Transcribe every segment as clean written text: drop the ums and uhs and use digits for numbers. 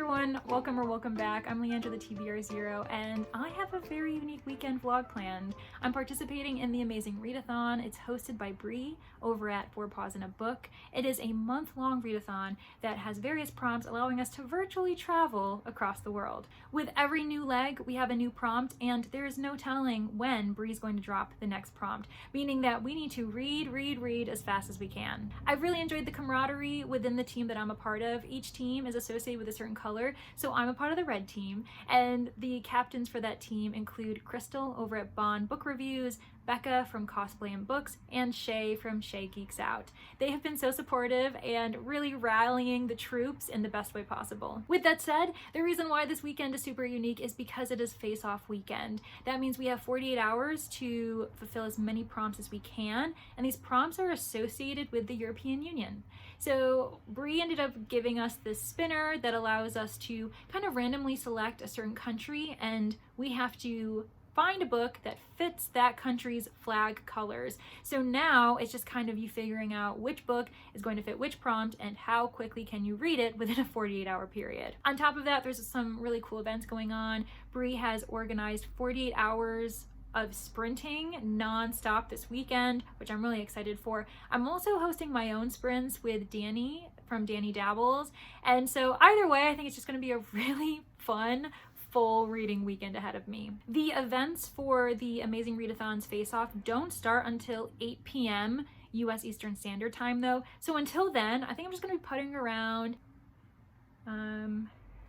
everyone, welcome back. I'm Leandra the TBR0 and I have a very unique weekend vlog planned. I'm participating in the Amazing Readathon. It's hosted by Bree over at 4 Paws in a Book. It is a month-long readathon that has various prompts allowing us to virtually travel across the world. With every new leg, we have a new prompt and there is no telling when Bree's going to drop the next prompt, meaning that we need to read as fast as we can. I've really enjoyed the camaraderie within the team that I'm a part of. Each team is associated with a certain color, so I'm a part of the red team, and the captains for that team include Crystal over at Bond Book Reviews, Becca from Cosplay and Books, and Shay from Shay Geeks Out. They have been so supportive and really rallying the troops in the best way possible. With that said, the reason why this weekend is super unique is because it is face-off weekend. That means we have 48 hours to fulfill as many prompts as we can, and these prompts are associated with the European Union. So Bree ended up giving us this spinner that allows us to kind of randomly select a certain country, and we have to find a book that fits that country's flag colors. So now it's just kind of you figuring out which book is going to fit which prompt and how quickly can you read it within a 48-hour period. On top of that, there's some really cool events going on. Bree has organized 48 hours of sprinting non-stop this weekend, which I'm really excited for. I'm also hosting my own sprints with Danny from Danny Dabbles. And so either way, I think it's just gonna be a really fun, full reading weekend ahead of me. The events for the Amazing Readathon's Face-Off don't start until 8 p.m. US Eastern Standard Time though. So until then, I think I'm just gonna be putting around.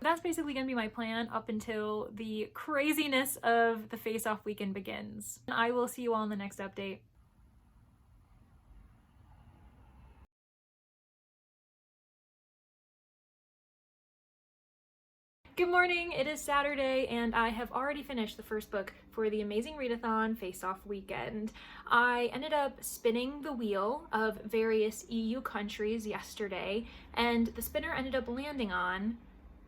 That's basically gonna be my plan up until the craziness of the face-off weekend begins. I will see you all in the next update. Good morning, it is Saturday and I have already finished the first book for the Amazing Readathon Face-Off weekend. I ended up spinning the wheel of various EU countries yesterday and the spinner ended up landing on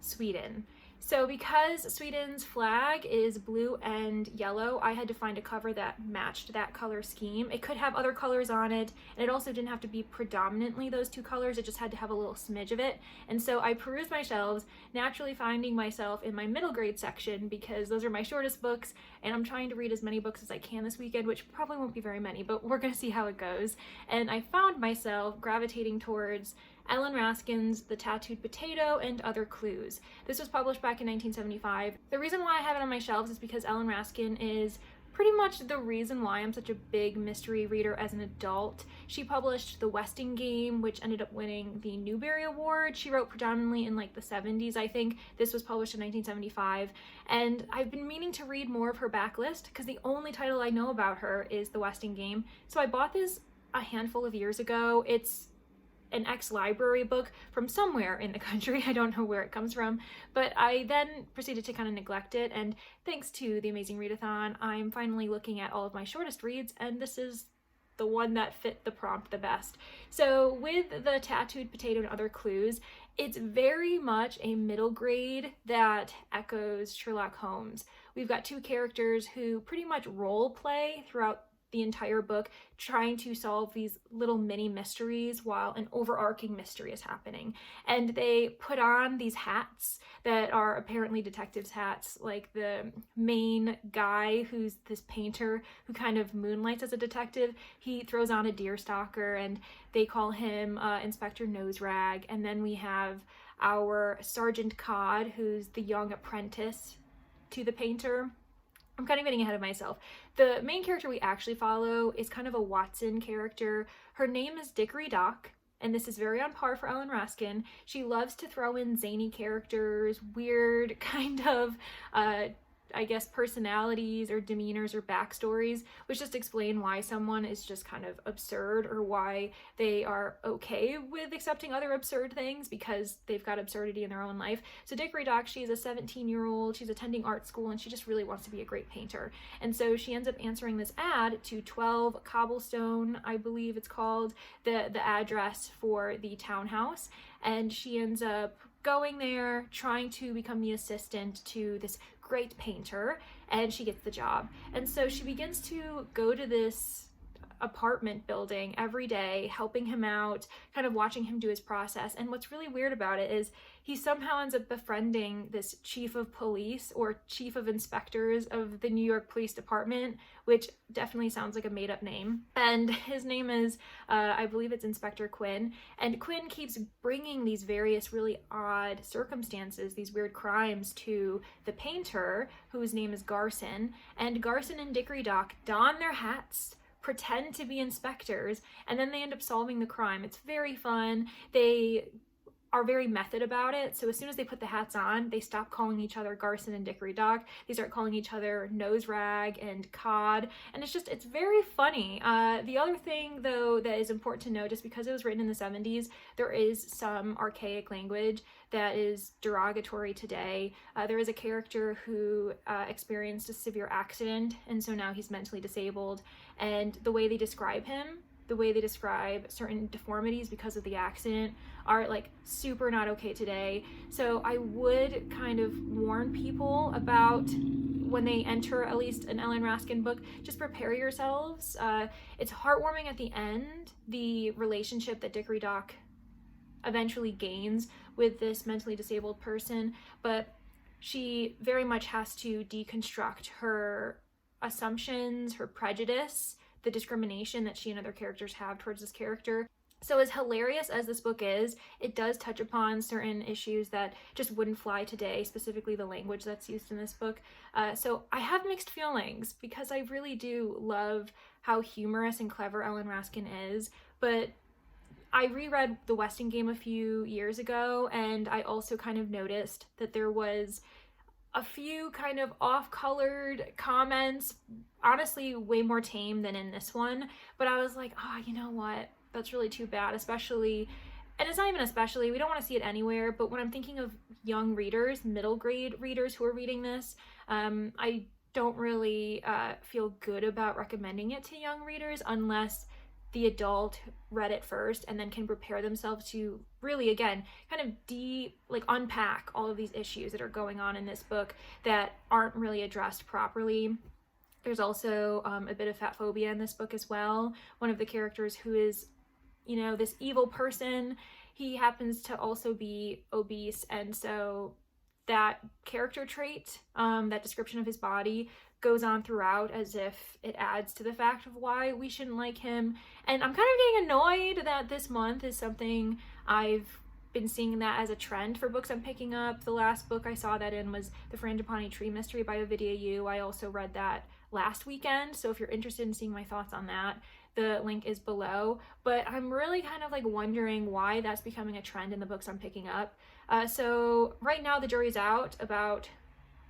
Sweden. So because Sweden's flag is blue and yellow, I had to find a cover that matched that color scheme. It could have other colors on it, and it also didn't have to be predominantly those two colors, it just had to have a little smidge of it. And so I perused my shelves, naturally finding myself in my middle grade section because those are my shortest books, and I'm trying to read as many books as I can this weekend, which probably won't be very many, but we're gonna see how it goes. And I found myself gravitating towards Ellen Raskin's The Tattooed Potato and Other Clues. This was published back in 1975. The reason why I have it on my shelves is because Ellen Raskin is pretty much the reason why I'm such a big mystery reader as an adult. She published The Westing Game, which ended up winning the Newbery Award. She wrote predominantly in like the 70s, I think. This was published in 1975. And I've been meaning to read more of her backlist because the only title I know about her is The Westing Game. So I bought this a handful of years ago. It's an ex-library book from somewhere in the country. I don't know where it comes from, but I then proceeded to kind of neglect it, and thanks to the Amazing Readathon, I'm finally looking at all of my shortest reads, and this is the one that fit the prompt the best. So with The Tattooed Potato and Other Clues, it's very much a middle grade that echoes Sherlock Holmes. We've got two characters who pretty much role play throughout the entire book, trying to solve these little mini mysteries while an overarching mystery is happening. And they put on these hats that are apparently detectives' hats, like the main guy who's this painter who kind of moonlights as a detective, he throws on a deerstalker and they call him Inspector Noserag. And then we have our Sergeant Cod, who's the young apprentice to the painter. I'm kind of getting ahead of myself. The main character we actually follow is kind of a Watson character. Her name is Dickory Dock, and this is very on par for Ellen Raskin. She loves to throw in zany characters, weird kind of I guess personalities or demeanors or backstories, which just explain why someone is just kind of absurd or why they are okay with accepting other absurd things because they've got absurdity in their own life. So Dickory Dock, she's a 17-year-old, she's attending art school, and she just really wants to be a great painter. And so she ends up answering this ad to 12 Cobblestone, I believe it's called, the address for the townhouse. And she ends up going there, trying to become the assistant to this great painter, and she gets the job. And so she begins to go to this apartment building every day, helping him out, kind of watching him do his process. And what's really weird about it is he somehow ends up befriending this chief of police or chief of inspectors of the New York Police Department, which definitely sounds like a made-up name. And his name is, I believe it's Inspector Quinn. And Quinn keeps bringing these various really odd circumstances, these weird crimes, to the painter, whose name is Garson. And Garson and Dickory Dock don their hats, pretend to be inspectors, and then they end up solving the crime. It's very fun. They are very method about it. So as soon as they put the hats on, they stop calling each other Garson and Dickory Dock. They start calling each other Nose Rag and Cod. And it's very funny. The other thing, though, that is important to note, just because it was written in the 70s, there is some archaic language that is derogatory today. There is a character who experienced a severe accident, and so now he's mentally disabled. And the way they describe him, the way they describe certain deformities because of the accident, are like super not okay today. So I would kind of warn people about, when they enter at least an Ellen Raskin book, just prepare yourselves. It's heartwarming at the end, the relationship that Dickory Dock eventually gains with this mentally disabled person, but she very much has to deconstruct her assumptions, her prejudice, the discrimination that she and other characters have towards this character. So as hilarious as this book is, it does touch upon certain issues that just wouldn't fly today, specifically the language that's used in this book. So I have mixed feelings, because I really do love how humorous and clever Ellen Raskin is, but I reread The Westing Game a few years ago, and I also kind of noticed that there was a few kind of off-colored comments, honestly way more tame than in this one, but I was like, oh, you know what, that's really too bad, especially, and it's not even especially, we don't want to see it anywhere, but when I'm thinking of young readers, middle grade readers who are reading this, I don't really feel good about recommending it to young readers unless the adult read it first and then can prepare themselves to really, again, kind of unpack all of these issues that are going on in this book that aren't really addressed properly. There's also a bit of fat phobia in this book as well. One of the characters, who is, this evil person, he happens to also be obese, and so that character trait, that description of his body, goes on throughout as if it adds to the fact of why we shouldn't like him. And I'm kind of getting annoyed that this month is something I've been seeing that as a trend for books I'm picking up. The last book I saw that in was The Frangipani Tree Mystery by Ovidia Yu. I also read that last weekend, so if you're interested in seeing my thoughts on that, the link is below. But I'm really kind of wondering why that's becoming a trend in the books I'm picking up. So right now the jury's out about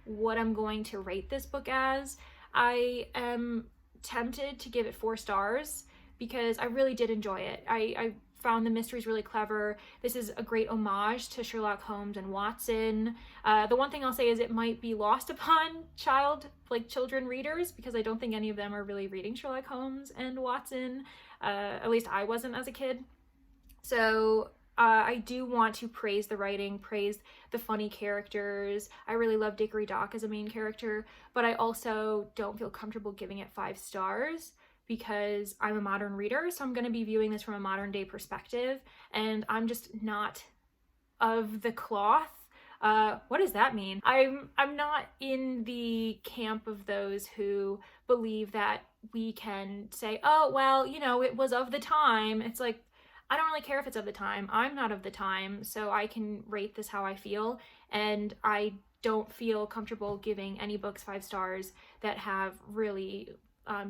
what I'm going to rate this book as. I am tempted to give it 4 stars because I really did enjoy it. I found the mysteries really clever. This is a great homage to Sherlock Holmes and Watson. The one thing I'll say is it might be lost upon children readers, because I don't think any of them are really reading Sherlock Holmes and Watson. At least I wasn't as a kid. So I do want to praise the writing, praise the funny characters. I really love Dickory Dock as a main character, but I also don't feel comfortable giving it 5 stars because I'm a modern reader, so I'm going to be viewing this from a modern day perspective, and I'm just not of the cloth. What does that mean? I'm not in the camp of those who believe that we can say, oh, well, it was of the time. It's like, I don't really care if it's of the time. I'm not of the time, so I can rate this how I feel, and I don't feel comfortable giving any books 5 stars that have really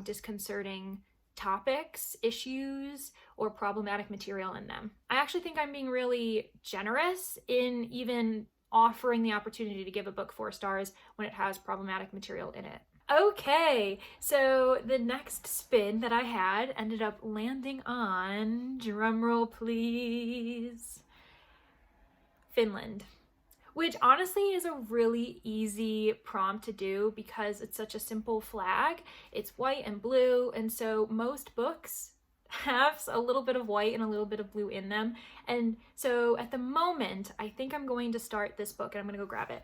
disconcerting topics, issues, or problematic material in them. I actually think I'm being really generous in even offering the opportunity to give a book 4 stars when it has problematic material in it. Okay, so the next spin that I had ended up landing on, drumroll please, Finland. Which honestly is a really easy prompt to do because it's such a simple flag. It's white and blue, and so most books have a little bit of white and a little bit of blue in them. And so at the moment, I think I'm going to start this book, and I'm going to go grab it.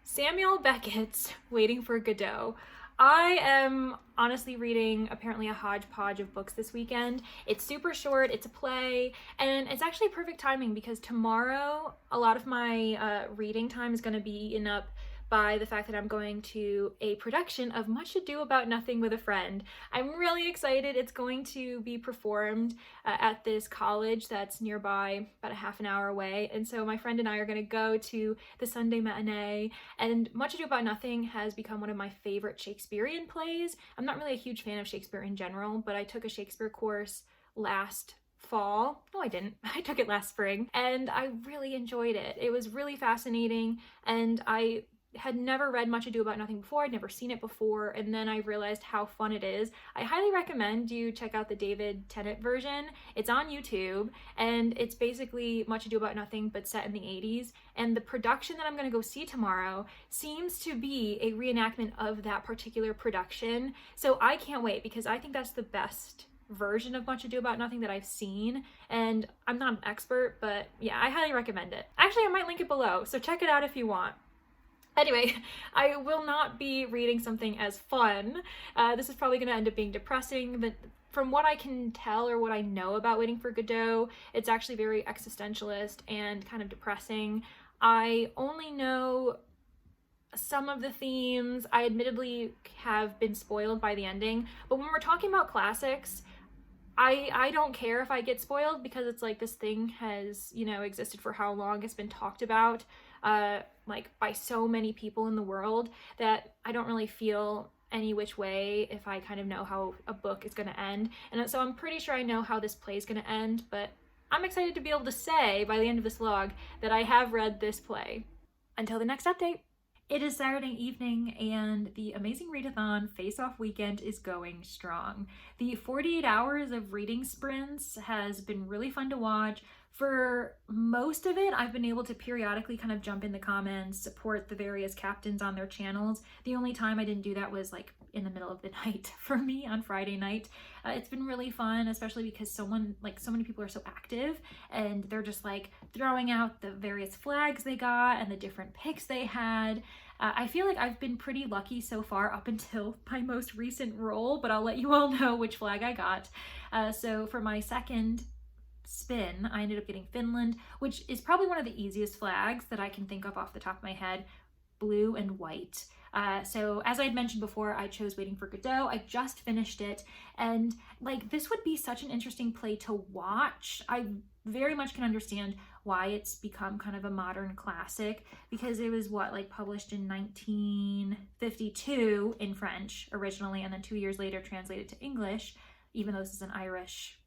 Samuel Beckett's Waiting for Godot. I am honestly reading apparently a hodgepodge of books this weekend. It's super short, it's a play, and it's actually perfect timing because tomorrow a lot of my reading time is going to be eaten up by the fact that I'm going to a production of Much Ado About Nothing with a Friend. I'm really excited. It's going to be performed at this college that's nearby, about a half an hour away. And so my friend and I are going to go to the Sunday matinee. And Much Ado About Nothing has become one of my favorite Shakespearean plays. I'm not really a huge fan of Shakespeare in general, but I took a Shakespeare course last fall. No, I didn't. I took it last spring, and I really enjoyed it. It was really fascinating, and I had never read Much Ado About Nothing before. I'd never seen it before, and then I realized how fun it is. I highly recommend you check out the David Tennant version. It's on YouTube, and it's basically Much Ado About Nothing but set in the 80s, and the production that I'm going to go see tomorrow seems to be a reenactment of that particular production, so I can't wait because I think that's the best version of Much Ado About Nothing that I've seen, and I'm not an expert, but yeah, I highly recommend it. Actually, I might link it below, so check it out if you want. Anyway, I will not be reading something as fun. This is probably going to end up being depressing, but from what I can tell or what I know about Waiting for Godot, it's actually very existentialist and kind of depressing. I only know some of the themes. I admittedly have been spoiled by the ending, but when we're talking about classics, I don't care if I get spoiled because it's like this thing has, you know, existed for how long, it's been talked about like by so many people in the world that I don't really feel any which way if I kind of know how a book is going to end. And so I'm pretty sure I know how this play is going to end, but I'm excited to be able to say by the end of this vlog that I have read this play. Until the next update. It is Saturday evening and the Amazing Readathon face-off weekend is going strong. The 48 hours of reading sprints has been really fun to watch. For most of it, I've been able to periodically kind of jump in the comments, support the various captains on their channels. The only time I didn't do that was like in the middle of the night for me on Friday night. It's been really fun, especially because so many people are so active and they're just like throwing out the various flags they got and the different picks they had. I feel like I've been pretty lucky so far up until my most recent roll, but I'll let you all know which flag I got. So for my second spin, I ended up getting Finland, which is probably one of the easiest flags that I can think of off the top of my head, blue and white. So as I had mentioned before, I chose Waiting for Godot. I just finished it, and like this would be such an interesting play to watch. I very much can understand why it's become kind of a modern classic because it was published in 1952 in French originally, and then 2 years later translated to English. Even though this is an Irish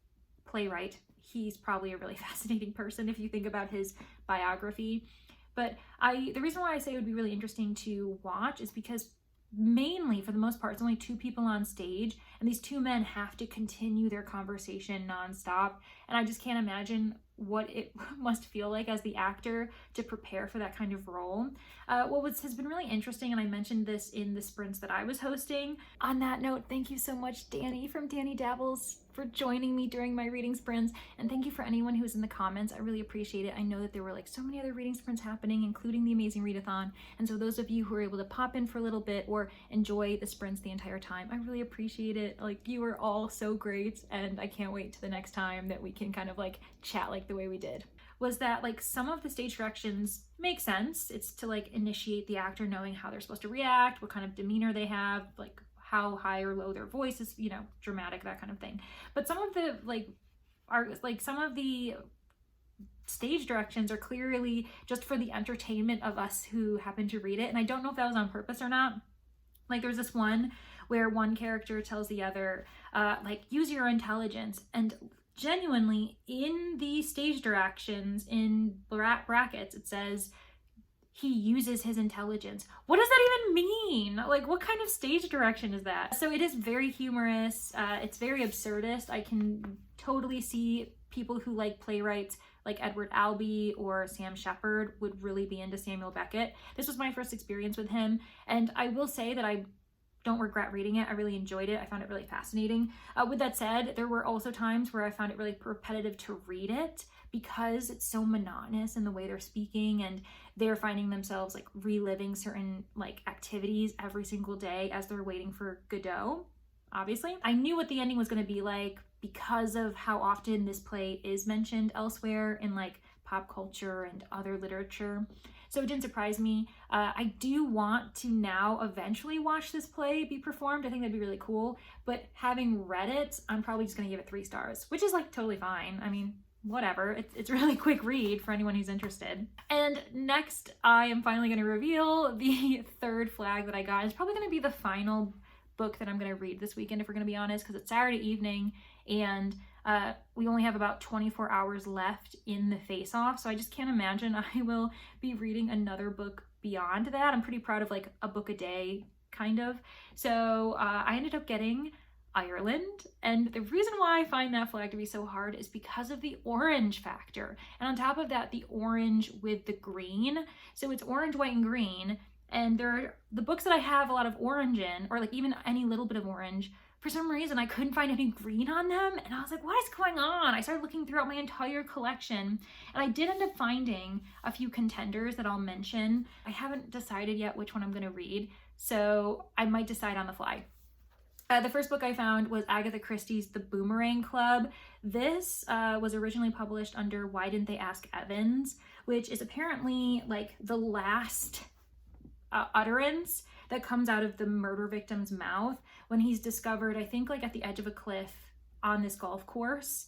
playwright, he's probably a really fascinating person if you think about his biography. But the reason why I say it would be really interesting to watch is because mainly, for the most part, it's only two people on stage, and these two men have to continue their conversation nonstop. And I just can't imagine what it must feel like as the actor to prepare for that kind of role. What has been really interesting, and I mentioned this in the sprints that I was hosting. On that note, thank you so much, Danny from Danny Dabbles, for joining me during my reading sprints, and thank you for anyone who was in the comments. I really appreciate it. I know that there were like so many other reading sprints happening, including the Amazing Readathon, and so those of you who were able to pop in for a little bit or enjoy the sprints the entire time, I really appreciate it. Like, you are all so great, and I can't wait to the next time that we can kind of like chat like the way we did. Was that like some of the stage directions make sense. It's to like initiate the actor knowing how they're supposed to react, what kind of demeanor they have, like how high or low their voice is, you know, dramatic, that kind of thing. But some of the some of the stage directions are clearly just for the entertainment of us who happen to read it. And I don't know if that was on purpose or not. Like there's this one where one character tells the other, use your intelligence. And genuinely in the stage directions in brackets, it says, he uses his intelligence. What does that even mean? Like, what kind of stage direction is that? So it is very humorous. It's very absurdist. I can totally see people who like playwrights like Edward Albee or Sam Shepard would really be into Samuel Beckett. This was my first experience with him, and I will say that I don't regret reading it. I really enjoyed it. I found it really fascinating. With that said, there were also times where I found it really repetitive to read it because it's so monotonous in the way they're speaking, and they're finding themselves like reliving certain like activities every single day as they're waiting for Godot. Obviously, I knew what the ending was going to be like because of how often this play is mentioned elsewhere in like pop culture and other literature. So it didn't surprise me. I do want to now eventually watch this play be performed. I think that'd be really cool. But having read it, I'm probably just going to give it 3 stars, which is like totally fine. I mean, whatever. It's a really quick read for anyone who's interested. And next, I am finally going to reveal the 3rd flag that I got. It's probably going to be the final book that I'm going to read this weekend, if we're going to be honest, because it's Saturday evening and we only have about 24 hours left in the face-off, so I just can't imagine I will be reading another book beyond that. I'm pretty proud of like a book a day, kind of. So I ended up getting Ireland, and the reason why I find that flag to be so hard is because of the orange factor, and on top of that, the orange with the green. So it's orange, white, and green, and the books that I have a lot of orange in, or like even any little bit of orange, for some reason I couldn't find any green on them, and I was like, what is going on? I started looking throughout my entire collection, and I did end up finding a few contenders that I'll mention. I haven't decided yet which one I'm going to read, so I might decide on the fly. The first book I found was Agatha Christie's The Boomerang Club. This was originally published under Why Didn't They Ask Evans, which is apparently like the last utterance that comes out of the murder victim's mouth when he's discovered, I think like at the edge of a cliff on this golf course.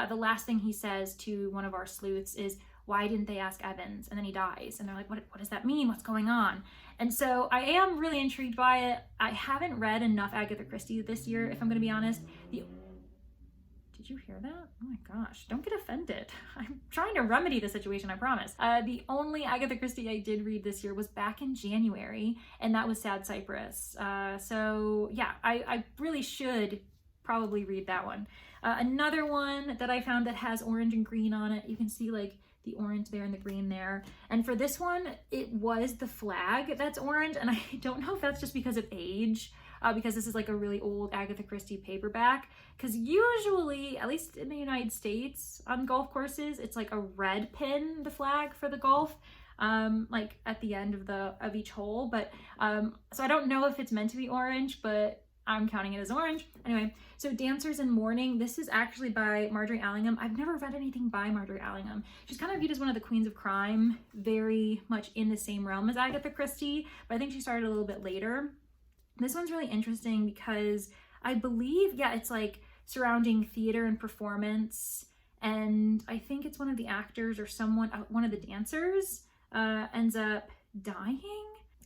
The last thing he says to one of our sleuths is, why didn't they ask Evans? And then he dies. And they're like, what does that mean? What's going on? And so I am really intrigued by it. I haven't read enough Agatha Christie this year, if I'm going to be honest. Did you hear that? Oh my gosh, don't get offended. I'm trying to remedy the situation, I promise. The only Agatha Christie I did read this year was back in January, and that was Sad Cypress. So yeah, I really should probably read that one. Another one that I found that has orange and green on it, you can see like the orange there and the green there. And for this one, it was the flag that's orange, and I don't know if that's just because of age, because this is like a really old Agatha Christie paperback, because usually, at least in the United States, on golf courses, it's like a red pin, the flag for the golf, like at the end of each hole. But so I don't know if it's meant to be orange, but I'm counting it as orange. Anyway, so Dancers in Mourning, this is actually by Marjorie Allingham. I've never read anything by Marjorie Allingham. She's kind of viewed as one of the queens of crime, very much in the same realm as Agatha Christie, but I think she started a little bit later. This one's really interesting because I believe, yeah, it's like surrounding theater and performance, and I think it's one of the actors or someone, one of the dancers ends up dying.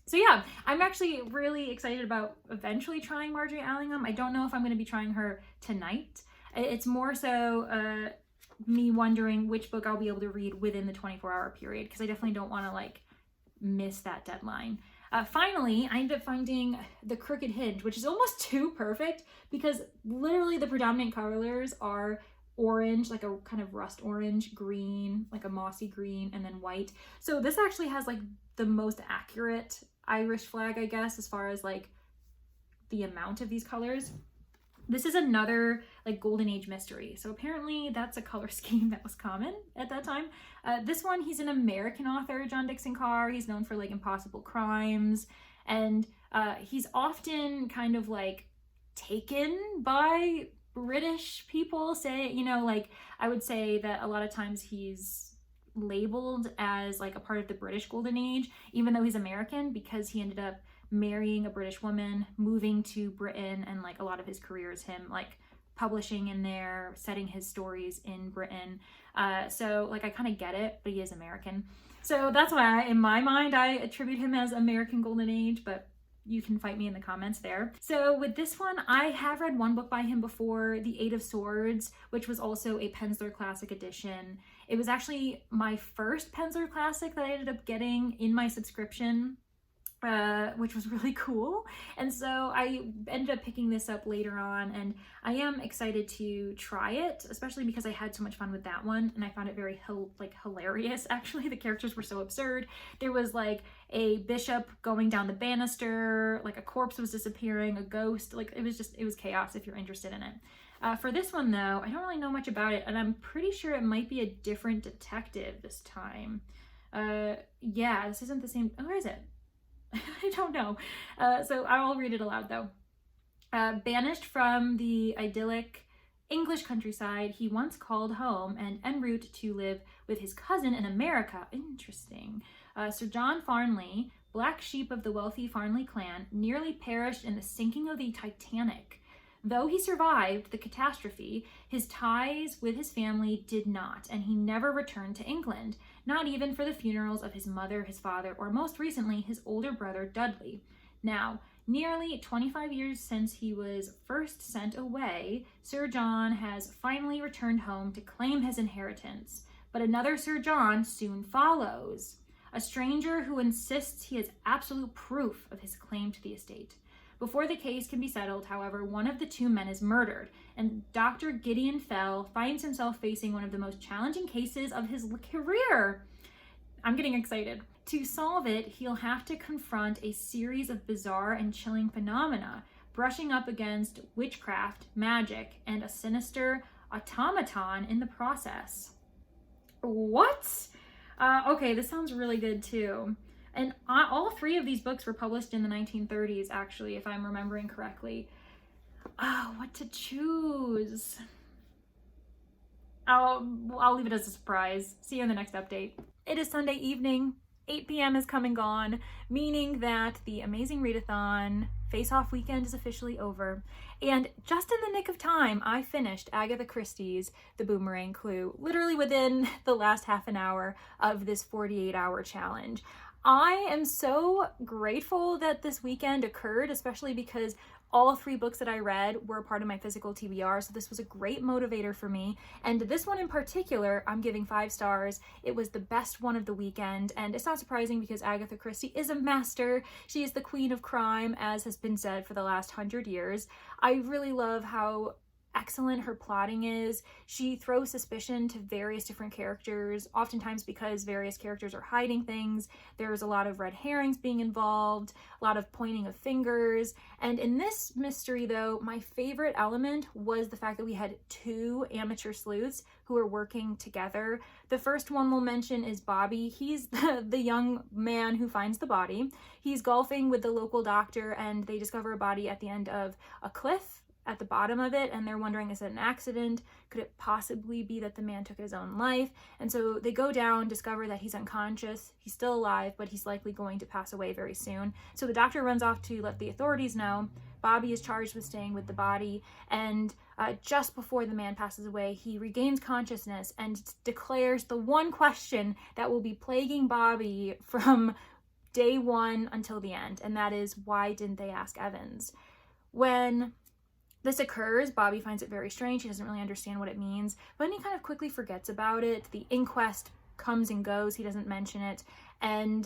So yeah, I'm actually really excited about eventually trying Marjorie Allingham. I don't know if I'm going to be trying her tonight. It's more so me wondering which book I'll be able to read within the 24-hour period, because I definitely don't want to like miss that deadline. Finally, I ended up finding The Crooked Hinge, which is almost too perfect because literally the predominant colors are orange, like a kind of rust orange, green, like a mossy green, and then white. So this actually has like the most accurate Irish flag, I guess, as far as like the amount of these colors. This is another like golden age mystery. So apparently that's a color scheme that was common at that time. This one, he's an American author, John Dixon Carr. He's known for like Impossible Crimes, and he's often kind of like taken by British people. Say, you know, like I would say that a lot of times he's labeled as like a part of the British golden age, even though he's American, because he ended up marrying a British woman, moving to Britain, and like a lot of his career is him like publishing in there, setting his stories in Britain. So like I kind of get it, but he is American. So that's why in my mind I attribute him as American golden age, but you can fight me in the comments there. So with this one, I have read one book by him before, The Eight of Swords, which was also a Penzler Classic edition. It was actually my first Penzler Classic that I ended up getting in my subscription. which was really cool. And so I ended up picking this up later on, and I am excited to try it, especially because I had so much fun with that one, and I found it very hilarious. Actually, the characters were so absurd. There was like a bishop going down the banister, like a corpse was disappearing, a ghost, like it was chaos if you're interested in it. For this one though, I don't really know much about it, and I'm pretty sure it might be a different detective this time. Yeah, this isn't the same. Oh, where is it? I don't know. So I will read it aloud though. Banished from the idyllic English countryside he once called home and en route to live with his cousin in America. Interesting. Sir John Farnley, black sheep of the wealthy Farnley clan, nearly perished in the sinking of the Titanic. Though he survived the catastrophe, his ties with his family did not, and he never returned to England, not even for the funerals of his mother, his father, or most recently, his older brother, Dudley. Now, nearly 25 years since he was first sent away, Sir John has finally returned home to claim his inheritance. But another Sir John soon follows, a stranger who insists he has absolute proof of his claim to the estate. Before the case can be settled, however, one of the two men is murdered, and Dr. Gideon Fell finds himself facing one of the most challenging cases of his career. I'm getting excited. To solve it, he'll have to confront a series of bizarre and chilling phenomena, brushing up against witchcraft, magic, and a sinister automaton in the process. What? Okay, this sounds really good too. And all three of these books were published in the 1930s, actually, if I'm remembering correctly. Oh, what to choose? I'll leave it as a surprise. See you in the next update. It is Sunday evening. 8 p.m. has come and gone, meaning that the Amazing Readathon face-off weekend is officially over. And just in the nick of time, I finished Agatha Christie's The Boomerang Clue, literally within the last half an hour of this 48-hour challenge. I am so grateful that this weekend occurred, especially because all three books that I read were part of my physical TBR, so this was a great motivator for me. And this one in particular, I'm giving 5 stars. It was the best one of the weekend, and it's not surprising because Agatha Christie is a master. She is the queen of crime, as has been said for the last 100 years. I really love how excellent her plotting is. She throws suspicion to various different characters, oftentimes because various characters are hiding things. There's a lot of red herrings being involved, a lot of pointing of fingers. And in this mystery though, my favorite element was the fact that we had 2 amateur sleuths who are working together. The first one we'll mention is Bobby. He's the young man who finds the body. He's golfing with the local doctor and they discover a body at the end of a cliff at the bottom of it, and they're wondering, is it an accident? Could it possibly be that the man took his own life? And so they go down, discover that he's unconscious. He's still alive, but he's likely going to pass away very soon. So the doctor runs off to let the authorities know. Bobby is charged with staying with the body, and just before the man passes away, he regains consciousness and declares the one question that will be plaguing Bobby from day one until the end, and that is, why didn't they ask Evans? When this occurs, Bobby finds it very strange. He doesn't really understand what it means, but then he kind of quickly forgets about it. The inquest comes and goes. He doesn't mention it. And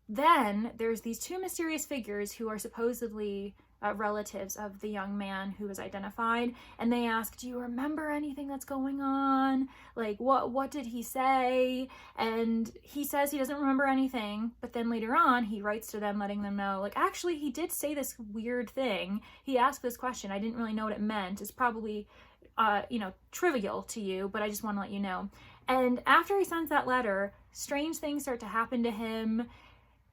then there's these 2 mysterious figures who are supposedly relatives of the young man who was identified, and they ask, do you remember anything that's going on? Like, what did he say? And he says he doesn't remember anything, but then later on he writes to them letting them know, like, actually he did say this weird thing. He asked this question. I didn't really know what it meant. It's probably trivial to you, but I just want to let you know. And after he sends that letter, strange things start to happen to him,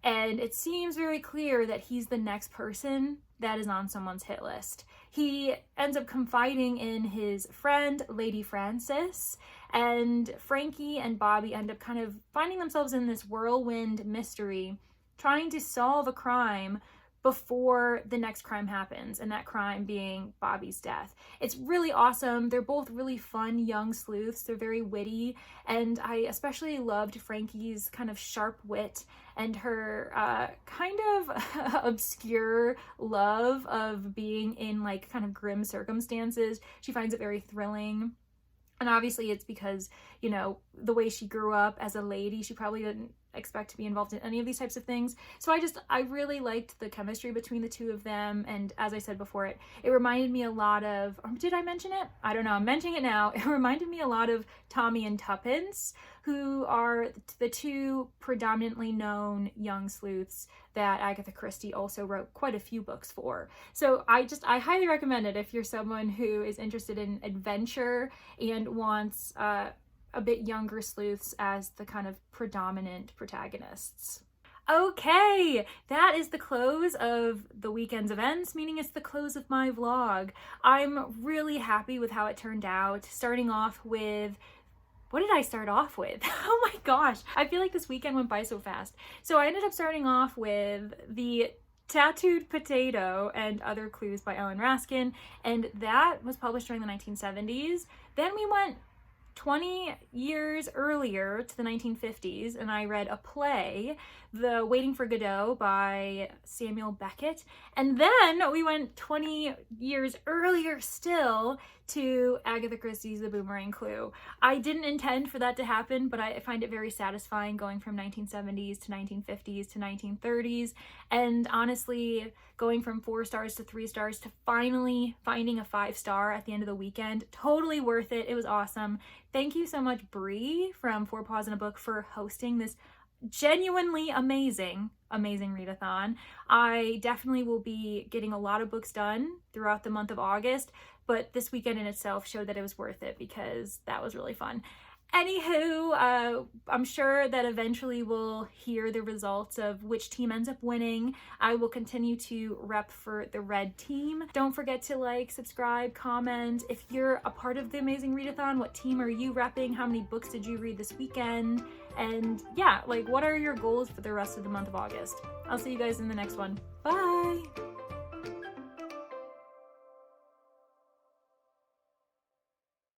and it seems very clear that he's the next person that is on someone's hit list. He ends up confiding in his friend, Lady Frances, and Frankie and Bobby end up kind of finding themselves in this whirlwind mystery, trying to solve a crime before the next crime happens, and that crime being Bobby's death. It's really awesome. They're both really fun young sleuths. They're very witty, and I especially loved Frankie's kind of sharp wit and her kind of obscure love of being in like kind of grim circumstances. She finds it very thrilling. And obviously it's because, the way she grew up as a lady, she probably didn't expect to be involved in any of these types of things. So I really liked the chemistry between the two of them. And as I said before, it reminded me a lot of, or did I mention it? I don't know, I'm mentioning it now. It reminded me a lot of Tommy and Tuppence, who are the two predominantly known young sleuths that Agatha Christie also wrote quite a few books for. So I highly recommend it if you're someone who is interested in adventure and wants a bit younger sleuths as the kind of predominant protagonists. Okay, that is the close of the weekend's events, meaning it's the close of my vlog. I'm really happy with how it turned out, starting off with, what did I start off with? Oh my gosh, I feel like this weekend went by so fast. So I ended up starting off with The Tattooed Potato and Other Clues by Ellen Raskin, and that was published during the 1970s. Then we went 20 years earlier to the 1950s, and I read a play, The Waiting for Godot by Samuel Beckett. And then we went 20 years earlier still to Agatha Christie's The Boomerang Clue. I didn't intend for that to happen, but I find it very satisfying going from 1970s to 1950s to 1930s. And honestly, going from 4 stars to 3 stars to finally finding a 5-star at the end of the weekend, totally worth it. It was awesome. Thank you so much, Bree from 4 Paws in a Book, for hosting this genuinely amazing readathon. I definitely will be getting a lot of books done throughout the month of August, but this weekend in itself showed that it was worth it because that was really fun. Anywho, I'm sure that eventually we'll hear the results of which team ends up winning. I will continue to rep for the red team. Don't forget to like, subscribe, comment. If you're a part of the Amazing Readathon, what team are you repping? How many books did you read this weekend? And yeah, like, what are your goals for the rest of the month of August? I'll see you guys in the next one. Bye!